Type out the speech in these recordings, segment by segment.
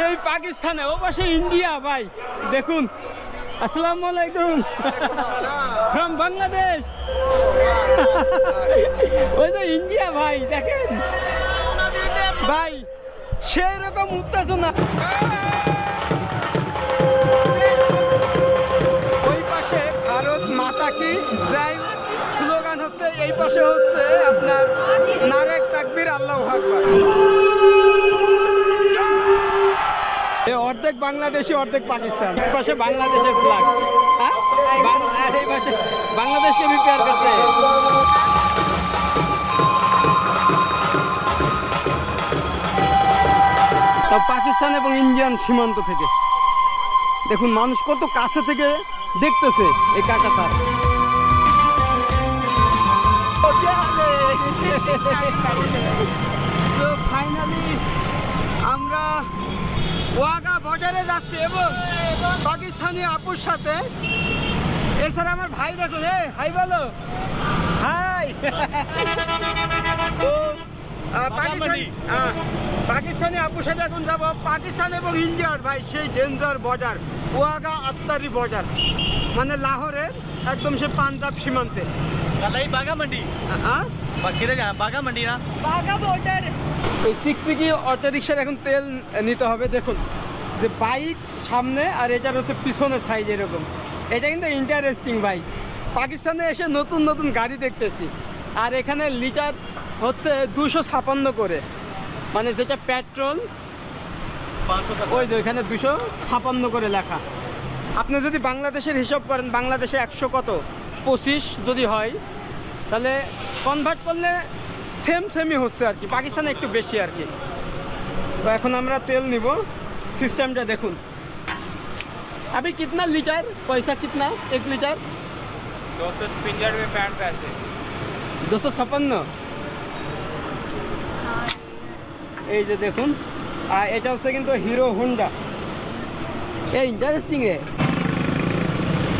সেই পাকিস্তানে, ও পাশে ইন্ডিয়া ভাই। দেখুন, আসসালামু আলাইকুম, ফ্রম বাংলাদেশ। ওই যে ইন্ডিয়া ভাই, দেখেন ভাই, সেই রকম উত্তেজনা। ওই পাশে ভারত মাতা কি জয় স্লোগান হচ্ছে, এই পাশে হচ্ছে আপনার নারে তাকবীর, আল্লাহু আকবার। অর্ধেক বাংলাদেশি অর্ধেক পাকিস্তান। এই পাশে বাংলাদেশের ফ্ল্যাগ, হ্যাঁ, আর এই পাশে বাংলাদেশকে রিপেয়ার করতে। তা পাকিস্তান এবং ইন্ডিয়ান সীমান্ত থেকে দেখুন মানুষ কত কাছে থেকে দেখতেছে এই কাকাতার। সো ফাইনালি আমরা ওয়াগা বর্ডারে যাচ্ছি এবং পাকিস্তানি আপুর সাথে। এছাড়া আমার ভাই দেখুন, হাই বলো, হাই। তো পাকিস্তানি আপুর সাথে এখন যাবো পাকিস্তান এবং ইন্ডিয়ার ভাই সেই danger border, Wagah Attari border, মানে লাহোরের একদম সে পাঞ্জাব সীমান্তে। এই সিকপিকি অটো রিক্সার এখন তেল নিতে হবে। দেখুন যে বাইক সামনে আর এটার হচ্ছে পিছনের সাইড এরকম। এটা কিন্তু ইন্টারেস্টিং ভাই। পাকিস্তানে এসে নতুন নতুন গাড়ি দেখতেছি, আর এখানে লিটার হচ্ছে 256 করে, মানে যেটা পেট্রোল ওই যে ওইখানে 256 করে লেখা। আপনি যদি বাংলাদেশের হিসাব করেন, বাংলাদেশে 100 কত 25 যদি হয়, তাহলে কনভার্ট করলে সেমই হচ্ছে আর কি, পাকিস্তানে একটু বেশি আর কি। তো এখন আমরা তেল নিব। সিস্টেমটা দেখুন। अभी कितना लीटर, पैसा कितना 1 लीटर? 255 पैसे। 256। এই যে দেখুন, আর এটা হচ্ছে কিন্তু হিরো হোন্ডা। এই ইন্টারেস্টিং রে।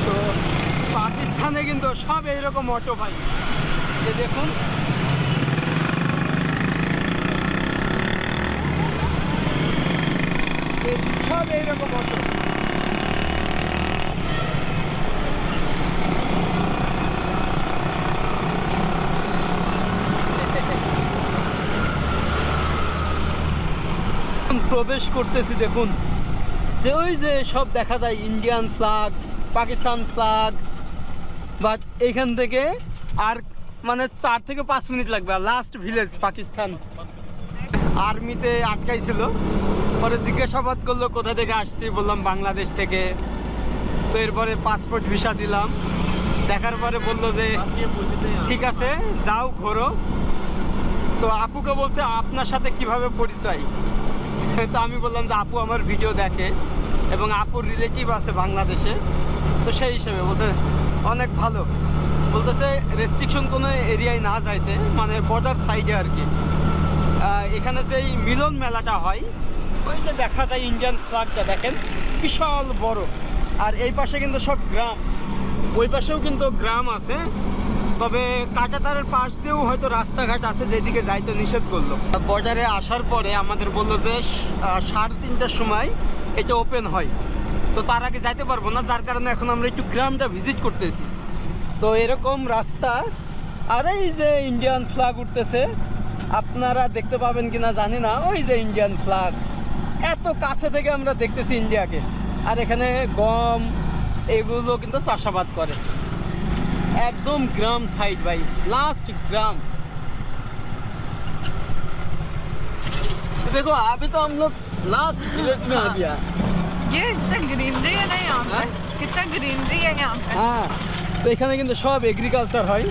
তো পাকিস্তানে কিন্তু সব এইরকম অটো ভাই। এই দেখুন, সব এইরকম অটো। প্রবেশ করতেছি, দেখুন যে ওই যে সব দেখা যায় Indian flag, Pakistan flag, but এইখান থেকে আর মানে 4 থেকে 5 মিনিট লাগবে। আর লাস্ট ভিলেজ পাকিস্তান। আর্মিতে আটকাইছিল, পরে জিজ্ঞাসাবাদ করলো কোথা থেকে আসছি, বললাম বাংলাদেশ থেকে। তো এরপরে পাসপোর্ট ভিসা দিলাম, দেখার পরে বললো যে ঠিক আছে যাও ঘোরো। তো আপুকে বলছে আপনার সাথে কিভাবে পরিচয়। তো আমি বললাম যে আপু আমার ভিডিও দেখে এবং আপুর রিলেটিভ আছে বাংলাদেশে, তো সেই হিসেবে বলছে অনেক ভালো। বলতেছে রেস্ট্রিকশন কোনো এরিয়ায় না যাইতে, মানে বর্ডার সাইডে আর কি। এখানে যেই মিলন মেলাটা হয়, ওই যে দেখা যায় ইন্ডিয়ান ফ্ল্যাগটা দেখেন বিশাল বড়। আর এই পাশে কিন্তু সব গ্রাম, ওই পাশেও কিন্তু গ্রাম আছে। তবে কাঁটাতারের পাশ দিয়েও হয়তো রাস্তাঘাট আছে যেদিকে যাইতে নিষেধ করলো। বর্ডারে আসার পরে আমাদের বললো যে 3:30টার সময় এটা ওপেন হয়, তো তার আগে যাইতে পারবো না, যার কারণে এখন আমরা একটু গ্রামটা ভিজিট করতেছি। তো এরকম রাস্তা, আর এই যে ইন্ডিয়ান ফ্ল্যাগ উঠতেছে, আপনারা দেখতে পাবেন কিনা জানি না। ওই যে ইন্ডিয়ান ফ্ল্যাগ, এত কাছে থেকে আমরা দেখতেছি ইন্ডিয়াকে। আর এখানে গম এগুলো কিন্তু চাষাবাদ করে, एकदम ग्राम साइड भाई, लास्ट ग्राम। देखो अभी तो हम लोग लास्ट विलेज में आ गया। ये कितना ग्रीनरी है ना यहाँ पे, कितना ग्रीनरी है यहाँ पे। हाँ, तो এখানে কিন্তু সব এগ্রিকালচার হয়।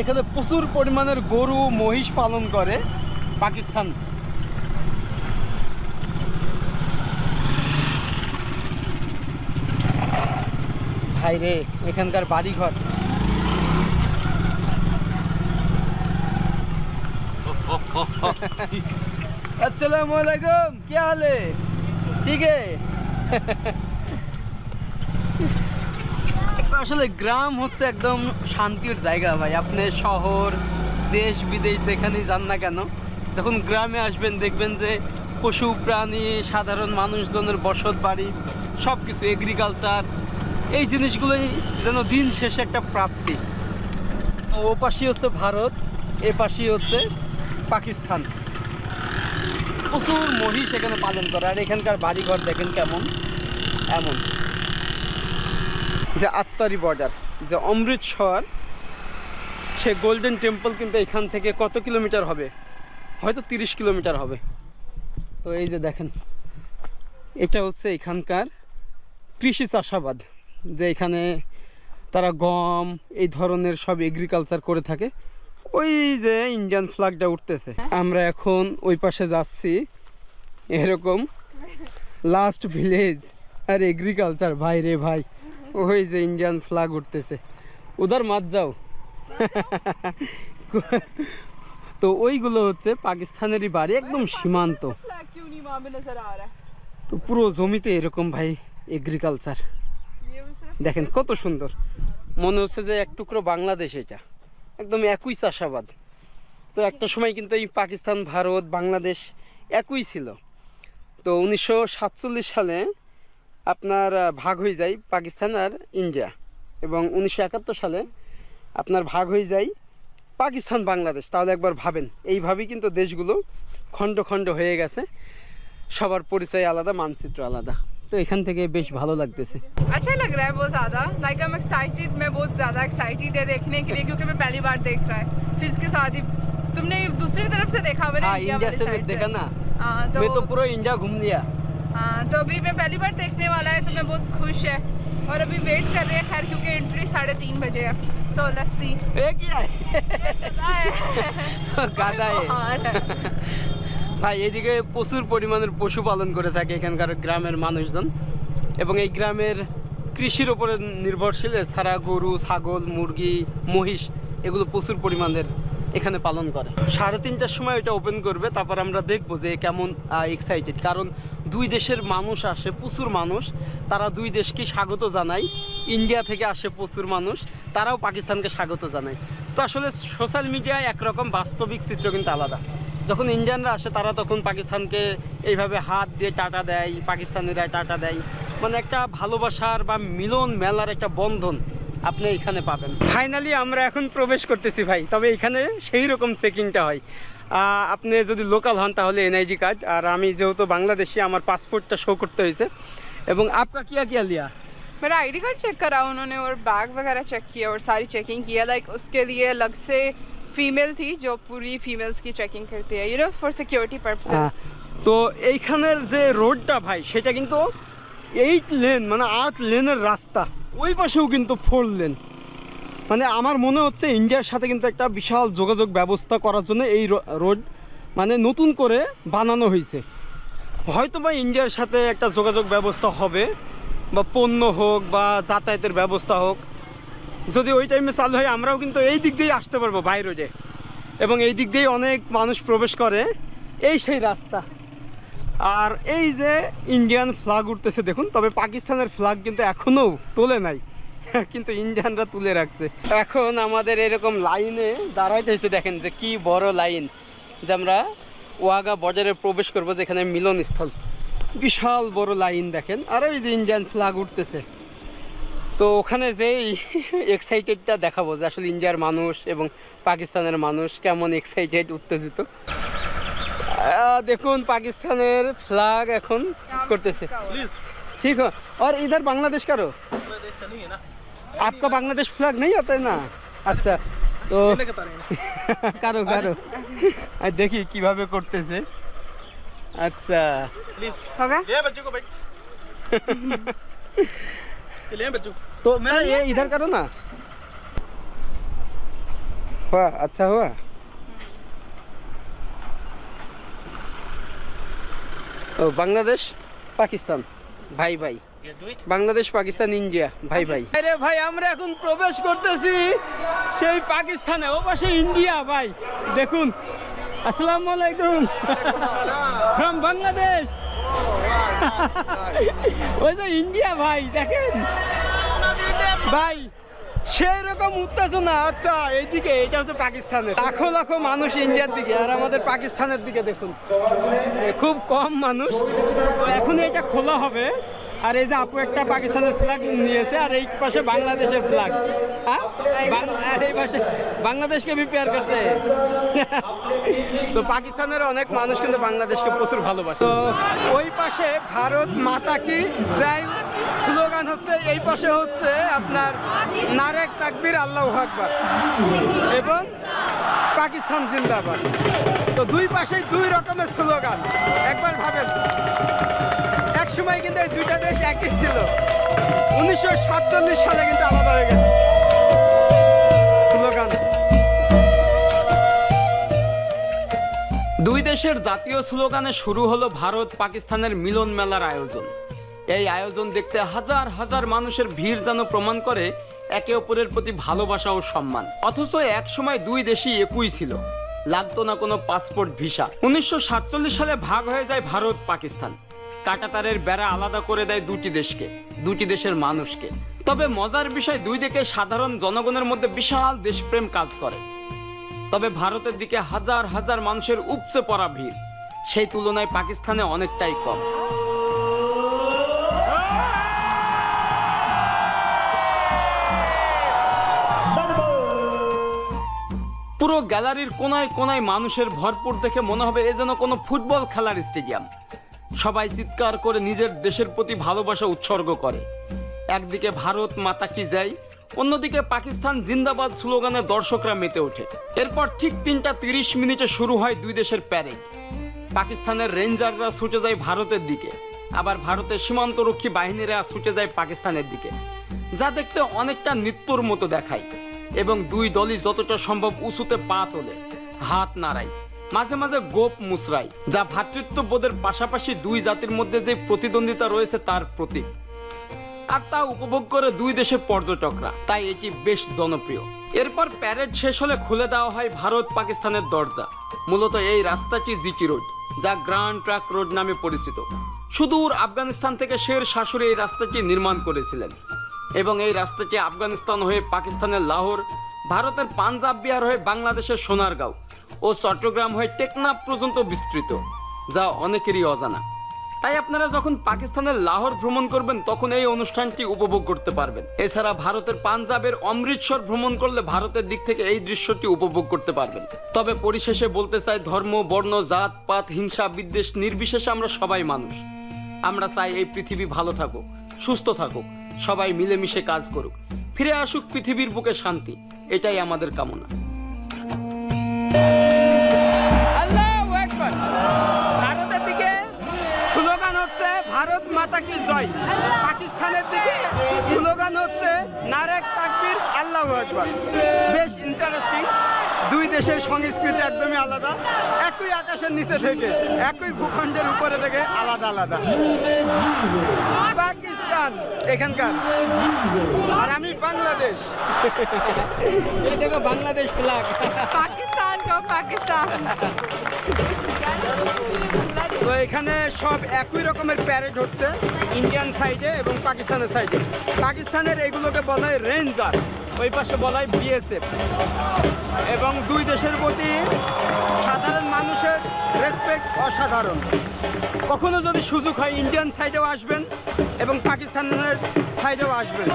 এখানে প্রচুর পরিমাণের গরু মহিষ পালন করে পাকিস্তান। ভাই রে, এখানকার বাড়িঘর। अस्सलाम वालेकुम, क्या हाल है? ठीक है। আসলে গ্রাম হচ্ছে একদম শান্তির জায়গা ভাই। আপনি শহর দেশ বিদেশ যেখানেই যান না কেন, যখন গ্রামে আসবেন দেখবেন যে পশু প্রাণী, সাধারণ মানুষজনের বসত বাড়ি, সব কিছু, এগ্রিকালচার, এই জিনিসগুলোই যেন দিন শেষে একটা প্রাপ্তি। ও পাশেই হচ্ছে ভারত, এ পাশেই হচ্ছে পাকিস্তান। প্রচুর মহিষ এখানে পালন করে, আর এখানকার বাড়িঘর দেখেন কেমন, এমন। যে আত্মারি বর্ডার, যে অমৃতসর, সে গোল্ডেন টেম্পল কিন্তু এখান থেকে কত কিলোমিটার হবে, হয়তো 30 কিলোমিটার হবে। তো এই যে দেখেন, এটা হচ্ছে এখানকার কৃষি চাষাবাদ, যে এখানে তারা গম এই ধরনের সব এগ্রিকালচার করে থাকে। ওই যে ইন্ডিয়ান ফ্ল্যাগটা উঠতেছে, আমরা এখন ওই পাশে যাচ্ছি। এরকম লাস্ট ভিলেজ আর এগ্রিকালচার, ভাই রে ভাই, ওই যে ইন্ডিয়ান ফ্ল্যাগ উঠতেছে, উধার মাত যাও। তো ওইগুলো হচ্ছে পাকিস্তানেরই বাড়ি, একদম সীমান্ত। তো পুরো জমিতে এরকম ভাই এগ্রিকালচার দেখেন কত সুন্দর, মনে হচ্ছে যে এক টুকরো বাংলাদেশ, এটা একদম একই চাষাবাদ। তো একটা সময় কিন্তু এই পাকিস্তান, ভারত, বাংলাদেশ একই ছিল। তো 1947 সালে আপনার ভাগ হয়ে যায় পাকিস্তান আর ইন্ডিয়া, এবং 1971 সালে আপনার ভাগ হয়ে যায় পাকিস্তান, বাংলাদেশ। তাহলে একবার ভাবেন, এইভাবেই কিন্তু দেশগুলো খণ্ড খণ্ড হয়ে গেছে, সবার পরিচয় আলাদা, মানচিত্র আলাদা। তো এখান থেকে বেশ ভালো লাগতেছে। अच्छा लग रहा है बहुत ज़्यादा, लाइक आई एम एक्साइटेड, मैं बहुत ज़्यादा एक्साइटेड है देखने के लिए, क्योंकि मैं पहली बार देख रहा है। फिर इसके साथ ही तुमने दूसरी तरफ से देखा मैंने हाँ, इंडिया वाली से साइड देखा ना, हाँ मैं तो पूरा इंडिया घूम लिया। हाँ, तो अभी मैं पहली बार देखने वाला है, तो मैं बहुत खुश है। और अभी वेट कर रहे हैं, खैर क्योंकि एंट्री 3:30 बजे है। So let's see. ये क्या है? গাধা ভাই, এদিকে প্রচুর পরিমাণের পশুপালন করে থাকে এখানকার গ্রামের মানুষজন, এবং এই গ্রামের কৃষির ওপরে নির্ভরশীল। ছাড়া গরু, ছাগল, মুরগি, মহিষ এগুলো প্রচুর পরিমাণের এখানে পালন করে। 3:30টার সময় এটা ওপেন করবে, তারপর আমরা দেখবো যে কেমন এক্সাইটেড, কারণ দুই দেশের মানুষ আসে, প্রচুর মানুষ, তারা দুই দেশকে স্বাগত জানায়। ইন্ডিয়া থেকে আসে প্রচুর মানুষ, তারাও পাকিস্তানকে স্বাগত জানায়। তো আসলে সোশ্যাল মিডিয়ায় একরকম, বাস্তবিক চিত্র কিন্তু আলাদা। যখন ইন্ডিয়ানরা আসে তারা তখন পাকিস্তানকে এইভাবে হাত দিয়ে টাটা দেয়, পাকিস্তানিরা টাটা দেয়, মানে একটা ভালোবাসার বা মিলন মেলার একটা বন্ধন আপনি এখানে পাবেন। ফাইনালি আমরা এখন প্রবেশ করতেছি ভাই, তবে এখানে সেই রকম চেকিংটা হয়। আপনি যদি লোকাল হন তাহলে এনআইডি কার্ড, আর আমি যেহেতু বাংলাদেশি আমার পাসপোর্টটা শো করতে হয়েছে। এবং আপকা কিয়া কিয়া লিয়া? मेरा आईडी कार्ड चेक करा उन्होंने, और बैग वगैरह चेक किया, और सारी चेकिंग किया। लाइक उसके लिए अलग से फीमेल थी जो पूरी फीमेल्स की चेकिंग करती है, you know, for security purposes. তো এইখানের যে রোডটা ভাই, সেটা কিন্তু 8 লেন, মানে 8 লেনের রাস্তা, ওই পাশেও কিন্তু 4 লেন। মানে আমার মনে হচ্ছে ইন্ডিয়ার সাথে কিন্তু একটা বিশাল যোগাযোগ ব্যবস্থা করার জন্য এই রোড মানে নতুন করে বানানো হয়েছে। হয়তো বা ইন্ডিয়ার সাথে একটা যোগাযোগ ব্যবস্থা হবে, বা পণ্য হোক বা যাতায়াতের ব্যবস্থা হোক, যদি ওই টাইমে চালু হয় আমরাও কিন্তু এই দিক দিয়েই আসতে পারবো বাই রোডে, এবং এই দিক দিয়েই অনেক মানুষ প্রবেশ করে। এই সেই রাস্তা। আর এই যে ইন্ডিয়ান ফ্ল্যাগ উঠতেছে দেখুন, তবে পাকিস্তানের ফ্ল্যাগ কিন্তু এখনও তোলে নাই, কিন্তু ইন্ডিয়ানরা তুলে রাখছে। এখন আমাদের এরকম লাইনে দাঁড়াইতে হয়েছে, দেখেন যে কি বড় লাইন, যে আমরা ওয়াঘা বর্ডারে প্রবেশ করবো, যেখানে মিলনস্থল, বিশাল বড় লাইন দেখেন। আর ওই যে ইন্ডিয়ান ফ্ল্যাগ উঠতেছে, তো ওখানে যেই এক্সাইটেডটা দেখাবো যে আসলে ইন্ডিয়ার মানুষ এবং পাকিস্তানের মানুষ কেমন এক্সাইটেড, উত্তেজিত। দেখুন পাকিস্তানের ফ্ল্যাগ এখন করতেছে। ठीक हो। और इधर बांग्लादेश का रो? बांग्लादेश का नहीं है ना। आपका बांग्लादेश फ्लैग नहीं आता है ना? अच्छा तो কারো কারো দেখি কিভাবে করতেছে। अच्छा प्लीज होगा? ले बच्चों को भाई। ले बच्चों को। तो मेरा ये इधर करो ना। हुआ? अच्छा हुआ। तो बांग्लादेश पाकिस्तान ভাই ভাই, বাংলাদেশ পাকিস্তান ইন্ডিয়া ভাই ভাই। আরে ভাই আমরা এখন প্রবেশ করতেছি সেই পাকিস্তানে, ও পাশে ইন্ডিয়া ভাই। দেখুন, আসসালামু আলাইকুম, ফ্রম বাংলাদেশ। ওই যে ইন্ডিয়া ভাই, দেখেন ভাই সেই রকম উত্তেজনা। আচ্ছা এইদিকে এটা হচ্ছে পাকিস্তানের, লাখো লাখো মানুষ ইন্ডিয়ার দিকে, আর আমাদের পাকিস্তানের দিকে দেখুন খুব কম মানুষ। তো এখন এটা খোলা হবে, আর এই যে আপু একটা পাকিস্তানের ফ্ল্যাগ নিয়েছে, আর এই পাশে বাংলাদেশের ফ্ল্যাগ। হ্যাঁ, আর এই পাশে বাংলাদেশকে প্রিপেয়ার করতে। তো পাকিস্তানের অনেক মানুষ কিন্তু বাংলাদেশকে প্রচুর ভালোবাসে। তো ওই পাশে ভারত মাতা কি জয় স্লোগান হচ্ছে, এই পাশে হচ্ছে আপনার নারে তাকবীর আল্লাহু আকবার এবং পাকিস্তান জিন্দাবাদ। তো দুই পাশেই দুই রকমের স্লোগান। একবার ভাবেন, এক সময় কিন্তু এই দুইটা দেশ একই ছিল, 1947 সালে কিন্তু আলাদা হয়ে গেছে স্লোগান। দুই দেশের জাতীয় স্লোগানে শুরু হলো ভারত পাকিস্তানের মিলন মেলার আয়োজন। এই আয়োজন দেখতে হাজার হাজার মানুষের ভিড় যেন প্রমাণ করে একে অপরের প্রতি ভালোবাসা ও সম্মান। অথচ এক সময় দুই দেশই একই ছিল, লাগতো না কোনো পাসপোর্ট ভিসা। 1947 সালে ভাগ হয়ে যায় ভারত পাকিস্তান। কাঁটাতারের বেড়া আলাদা করে দেয় দুটি দেশকে, দুটি দেশের মানুষকে। তবে মজার বিষয়, দুই দিকে সাধারণ জনগণের মধ্যে বিশাল দেশপ্রেম কাজ করে। তবে ভারতের দিকে হাজার হাজার মানুষের উপচে পড়া ভিড়, সেই তুলনায় পাকিস্তানে অনেকটাই কম। পুরো গ্যালারির কোনায় কোনায় মানুষের ভরপুর দেখে মনে হবে এ যেন কোনো ফুটবল খেলার স্টেডিয়াম। সবাই চিৎকার করে নিজের দেশের প্রতি ভালোবাসা উৎসর্গ করে। একদিকে ভারত মাতা কি জয়, অন্যদিকে পাকিস্তান জিন্দাবাদ স্লোগানে দর্শকরা মেতে ওঠে। এরপর ঠিক 3টা 30 মিনিটে শুরু হয় দুই দেশের প্যারেড। পাকিস্তানের রেঞ্জাররা ছুটে যায় ভারতের দিকে, আবার ভারতের সীমান্তরক্ষী বাহিনীরা ছুটে যায় পাকিস্তানের দিকে, যা দেখতে অনেকটা নৃত্যর মতো দেখায়। এবং দুই দলই যতটা সম্ভব উঁচুতে পা তোলে, হাত নাড়ায়, মাঝে মাঝে গোপ মুচড়ায়, যা ভ্রাতৃত্ববোধের পাশাপাশি দুই জাতির মধ্যে যে প্রতিদ্বন্দ্বিতা রয়েছে তার প্রতীক। আর তা উপভোগ করে দুই দেশের পর্যটকরা, তাই এটি বেশ জনপ্রিয়। এরপর প্যারেড শেষ হলে খুলে দেওয়া হয় ভারত পাকিস্তানের দরজা। মূলত এই রাস্তাটি জিটি রোড, যা গ্র্যান্ড ট্রাক রোড নামে পরিচিত। সুদূর আফগানিস্তান থেকে শের শাশুড়ি এই রাস্তাটি নির্মাণ করেছিলেন, এবং এই রাস্তাটি আফগানিস্তান হয়ে পাকিস্তানের লাহোর, ভারতের পাঞ্জাব বিহার হয়ে বাংলাদেশের সোনারগাঁও ও চট্টগ্রাম হয়ে টেকনাফ পর্যন্ত বিস্তৃত, যা অনেকেরই অজানা। তাই আপনারা যখন পাকিস্তানের লাহোর ভ্রমণ করবেন তখন এই অনুষ্ঠানটি উপভোগ করতে পারবেন। এছাড়া ভারতের পাঞ্জাবের অমৃতসর ভ্রমণ করলে ভারতের দিক থেকে এই দৃশ্যটি উপভোগ করতে পারবেন। তবে পরিশেষে বলতে চাই, ধর্ম, বর্ণ, জাত পাত, হিংসা বিদ্বেষ নির্বিশেষে আমরা সবাই মানুষ। আমরা চাই এই পৃথিবী ভালো থাকুক, সুস্থ থাকুক, সবাই মিলেমিশে কাজ করুক, ফিরে আসুক পৃথিবীর বুকে শান্তি, এটাই আমাদের কামনা। আল্লাহু আকবার। ভারতের দিকে স্লোগান হচ্ছে ভারত মাতা কি জয়, পাকিস্তানের দিকে স্লোগান হচ্ছে নারে তাকবীর আল্লাহু আকবার। বেশ ইন্টারেস্টিং। দুই দেশের সংস্কৃতি একদমই আলাদা, একই আকাশের নিচে থেকে, একই ভূখণ্ডের উপরে থেকে আলাদা আলাদা। পাকিস্তান এখানকার, আর আমি বাংলাদেশ। এই দেখো বাংলাদেশ ফ্ল্যাগ। पाकिस्तान को पाकिस्तान। তো এখানে সব একই রকমের প্যারেড হচ্ছে, ইন্ডিয়ান সাইডে এবং পাকিস্তানের সাইডে। পাকিস্তানের এগুলোকে বলা হয় রেঞ্জার, ওই পাশে বলা হয় বিএসএফ। এবং দুই দেশের প্রতি সাধারণ মানুষের রেসপেক্ট অসাধারণ। কখনো যদি সুযোগ হয় ইন্ডিয়ান সাইডেও আসবেন এবং পাকিস্তানের সাইডেও আসবেন।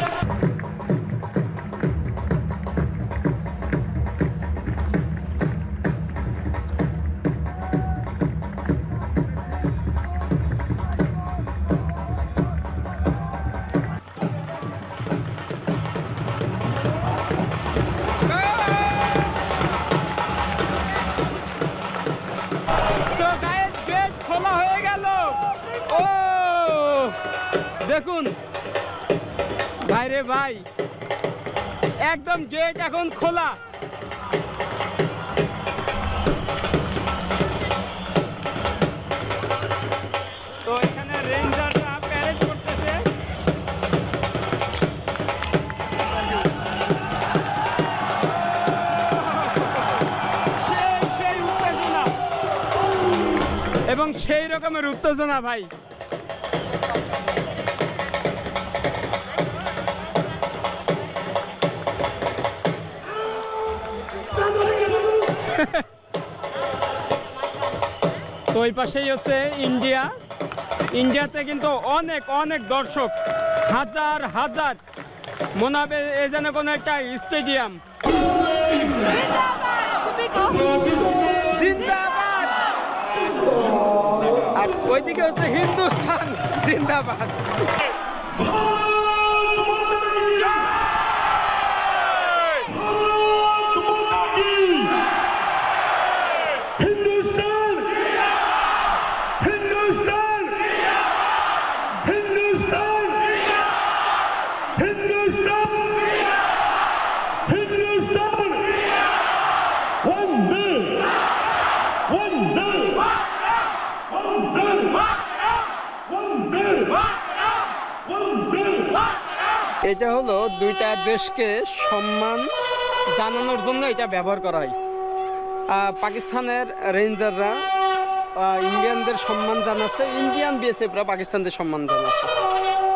দেখুন ভাইরে ভাই, একদম গেট এখন খোলা। তো এখানে রেঞ্জাররা প্যারেড করতেছে। সেই উত্তেজনা এবং সেই রকমের উত্তেজনা ভাই। তো ওই পাশেই হচ্ছে ইন্ডিয়া। ইন্ডিয়াতে কিন্তু অনেক অনেক দর্শক, হাজার হাজার, মনে হবে এ যেন কোনো একটা স্টেডিয়াম। জিন্দাবাদ। আর ওইদিকে হচ্ছে হিন্দুস্তান জিন্দাবাদ। এটা হলো দুইটা দেশকে সম্মান জানানোর জন্য এটা ব্যবহার করা হয়। পাকিস্তানের রেঞ্জাররা ইন্ডিয়ানদের সম্মান জানাচ্ছে, ইন্ডিয়ান বিএসএফরা পাকিস্তানদের সম্মান জানাচ্ছে।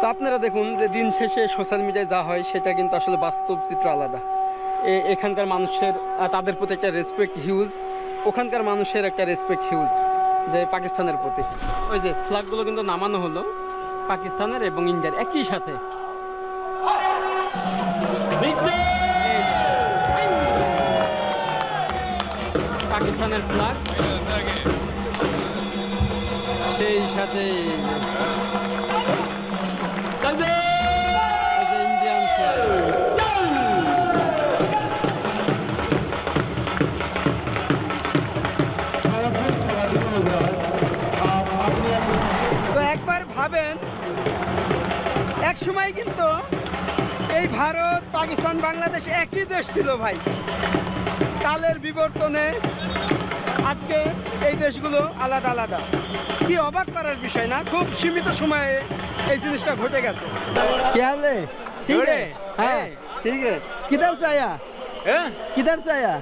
তো আপনারা দেখুন যে দিন শেষে সোশ্যাল মিডিয়ায় যা হয় সেটা কিন্তু আসলে বাস্তব চিত্র আলাদা। এখানকার মানুষের তাদের প্রতি একটা রেসপেক্ট হিউজ, ওখানকার মানুষের একটা রেসপেক্ট হিউজ যে পাকিস্তানের প্রতি। ওই যে ফ্ল্যাগগুলো কিন্তু নামানো হলো পাকিস্তানের এবং ইন্ডিয়ার একই সাথে। পাকিস্তানের ফ্ল্যাগ সেই সাথে ইন্ডিয়ান ফ্ল্যাগ। তো একবার ভাবেন, এক সময় কিন্তু এই ভারত, পাকিস্তান, বাংলাদেশ একই দেশ ছিল ভাই। কালের বিবর্তনে আজকে এই দেশগুলো আলাদা আলাদা। কি অবাক করার বিষয় না? খুব সীমিত সময়ে এই জিনিসটা ঘটে গেছে। কি হালে? ঠিক আছে, হ্যাঁ ঠিক আছে। किधर से आया? किधर से आया?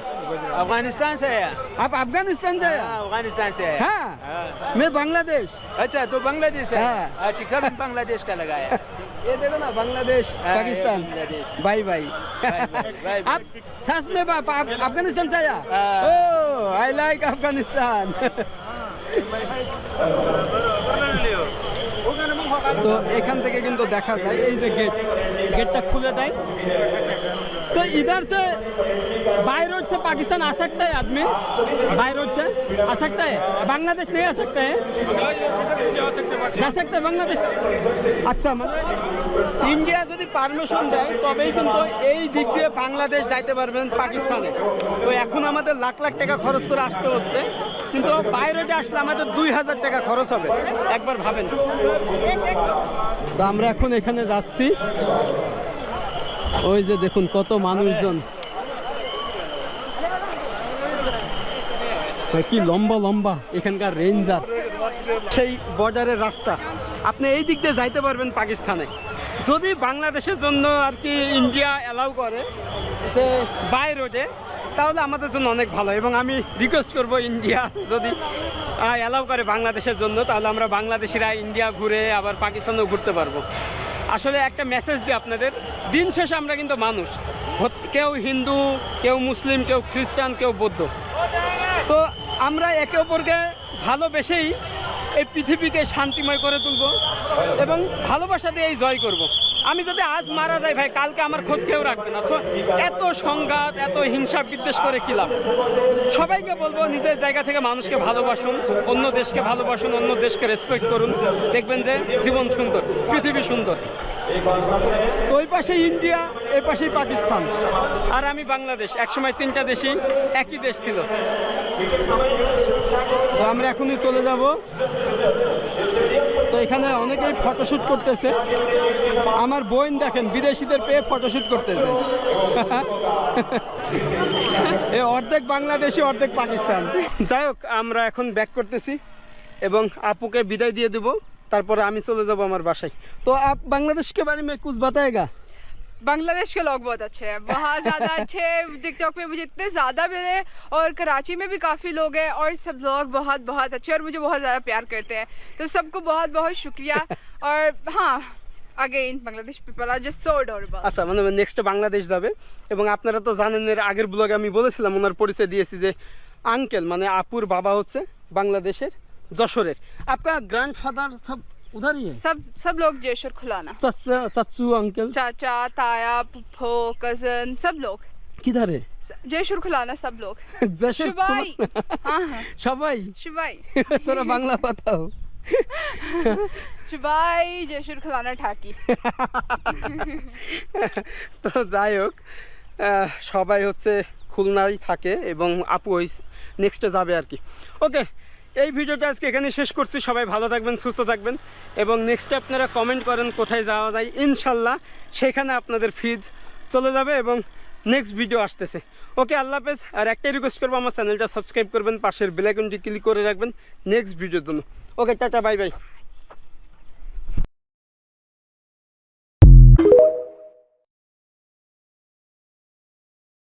अफगानिस्तान से आया। आप अफगानिस्तान से आया? अफगानिस्तान से आया। हाँ, मैं बांग्लादेश। अच्छा, तो बांग्लादेश है। हाँ। टिकट भी बांग्लादेश का लगाया। ये देखो ना, बांग्लादेश, हाँ, पाकिस्तान, बांग्लादेश। भाई भाई। भाई। आप सच में आप अफगानिस्तान से आया? हाँ। ओह, आई लाइक अफगानिस्तान। তো এখান থেকে কিন্তু দেখা যায় এই যে गेटটা খুলে দেয়। तो इधर से बाय रोड से पाकिस्तान आ सकता है आदमी? बाय रोड से आ सकता है? बांग्लादेश नहीं आ सकता है? जा सकते हैं बांग्लादेश। আচ্ছা, মানে ইন্ডিয়া যদি পারমিশন দেয় তবেই কিন্তু এই দিক দিয়ে বাংলাদেশ যাইতে পারবেন পাকিস্তানে। তো এখন আমাদের লাখ লাখ টাকা খরচ করে আসতে হচ্ছে, কিন্তু বাই রোডে আসলে আমাদের 2000 টাকা খরচ হবে। একবার ভাবেন। তো আমরা এখন এখানে যাচ্ছি। ওই যে দেখুন কত মানুষজন, কি লম্বা লম্বা এখানকার রেঞ্জার। সেই বর্ডারের রাস্তা, আপনি এই দিক দিয়ে যাইতে পারবেন পাকিস্তানে। যদি বাংলাদেশের জন্য আর কি ইন্ডিয়া অ্যালাউ করে যে বাই রোডে, তাহলে আমাদের জন্য অনেক ভালো। এবং আমি রিকোয়েস্ট করব ইন্ডিয়া যদি অ্যালাউ করে বাংলাদেশের জন্য, তাহলে আমরা বাংলাদেশিরা ইন্ডিয়া ঘুরে আবার পাকিস্তানেও ঘুরতে পারবো। আসলে একটা মেসেজ দিই আপনাদের, দিন শেষে আমরা কিন্তু মানুষ, কেউ হিন্দু, কেউ মুসলিম, কেউ খ্রিস্টান, কেউ বৌদ্ধ। তো আমরা একে অপরকে ভালোবেসেই এই পৃথিবীকে শান্তিময় করে তুলব এবং ভালোবাসা দিয়ে এই জয় করব। আমি যদি আজ মারা যাই ভাই, কালকে আমার খোঁজ কেউ রাখবে না। এত সংঘাত, এত হিংসা বিদ্বেষ করে কি লাভ? সবাইকে বলবো নিজের জায়গা থেকে মানুষকে ভালোবাসুন, অন্য দেশকে ভালোবাসুন, অন্য দেশকে রেসপেক্ট করুন, দেখবেন যে জীবন সুন্দর, পৃথিবী সুন্দর। ওই পাশে ইন্ডিয়া, এই পাশেই পাকিস্তান, আর আমি বাংলাদেশ। একসময় তিনটা দেশই একই দেশ ছিল। তো আমরা এখনই চলে যাব। তো এখানে অনেকেই ফটোশুট করতেছে। আমার বোন দেখেন বিদেশিদের পেয়ে ফটোশুট করতেছে। এ অর্ধেক বাংলাদেশি, অর্ধেক পাকিস্তান। যাই হোক, আমরা এখন ব্যাক করতেছি এবং আপুকে বিদায় দিয়ে দেবো, তারপরে আমি চলে যাব আমার বাসায়। তো আপ বাংলাদেশ के बारे में कुछ बताएगा? बांग्लादेश के लोग बहुत अच्छे हैं, बहुत ज़्यादा अच्छे। टिकटॉक में मुझे इतने ज़्यादा मिले और कराची में भी काफ़ी लोग हैं और सब लोग बहुत बहुत अच्छे और मुझे बहुत ज़्यादा प्यार करते हैं। तो सबको बहुत बहुत शुक्रिया। और हाँ, again Bangladesh people are just so adorable. আচ্ছা, মানে নেক্সট বাংলাদেশ যাবে। এবং আপনারা তো জানেন, এর আগের ব্লগে আমি বলেছিলাম, ওনার পরিচয় দিয়েছি যে আঙ্কেল মানে আপুর বাবা হচ্ছে বাংলাদেশের, যশোরের। आपका ग्रैंडफादर सब उधर ही है? सब लोग जयशुर खुलाना, चच्चू अंकल चाचा ताया पुप्पो कजन सब लोग किधर है? जयशुर खुलाना सब लोग। जशोर शिवाई हाँ हाँ সবাই शिवाई তোরা বাংলা बताओ। शिवाई जयशुर खुलाना ठाकी। তো যাই হোক সবাই হচ্ছে খুলনায় থাকে এবং আপু ওই নেক্সটে যাবে আর কি। ওকে, এই ভিডিওটা আজকে এখানে শেষ করছি। সবাই ভালো থাকবেন, সুস্থ থাকবেন এবং নেক্সটে আপনারা কমেন্ট করেন কোথায় যাওয়া যায়, ইনশাল্লাহ সেখানে আপনাদের ফিজ চলে যাবে এবং নেক্সট ভিডিও আসতেছে। ওকে, আল্লাহ হাফেজ। আর একটাই রিকোয়েস্ট করবো, আমার চ্যানেলটা সাবস্ক্রাইব করবেন, পাশের বেল আইকনটি ক্লিক করে রাখবেন নেক্সট ভিডিওর জন্য। ওকে, টাটা, বাই বাই।